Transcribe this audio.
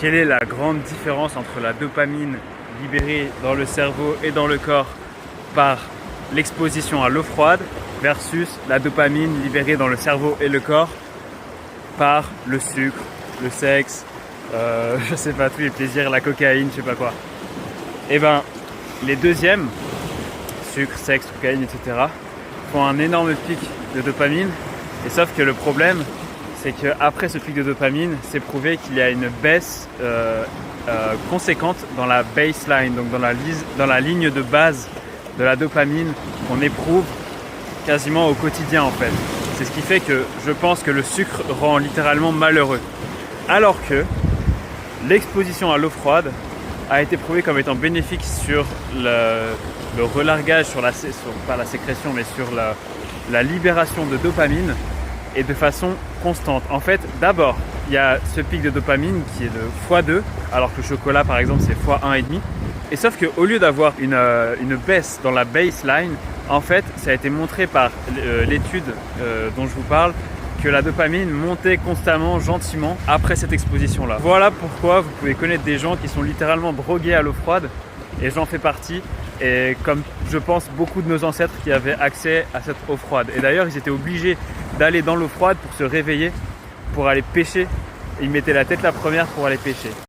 Quelle est la grande différence entre la dopamine libérée dans le cerveau et dans le corps par l'exposition à l'eau froide versus la dopamine libérée dans le cerveau et le corps par le sucre, le sexe, je sais pas, tous les plaisirs, la cocaïne, je sais pas quoi. Et ben, les deuxièmes, sucre, sexe, cocaïne, etc., font un énorme pic de dopamine. Et sauf que le problème, c'est qu'après ce pic de dopamine, c'est prouvé qu'il y a une baisse conséquente dans la baseline, donc dans la ligne de base de la dopamine qu'on éprouve quasiment au quotidien en fait. C'est ce qui fait que je pense que le sucre rend littéralement malheureux. Alors que l'exposition à l'eau froide a été prouvée comme étant bénéfique sur le relargage, pas la sécrétion, mais sur la libération de dopamine et de façon constante. En fait, d'abord, il y a ce pic de dopamine qui est de x2, alors que le chocolat, par exemple, c'est x1,5. Et sauf qu'au lieu d'avoir une baisse dans la baseline, en fait, ça a été montré par l'étude dont je vous parle, que la dopamine montait constamment, gentiment, après cette exposition-là. Voilà pourquoi vous pouvez connaître des gens qui sont littéralement drogués à l'eau froide, et j'en fais partie. Et comme je pense beaucoup de nos ancêtres qui avaient accès à cette eau froide. Et d'ailleurs, ils étaient obligés d'aller dans l'eau froide pour se réveiller, pour aller pêcher. Et ils mettaient la tête la première pour aller pêcher.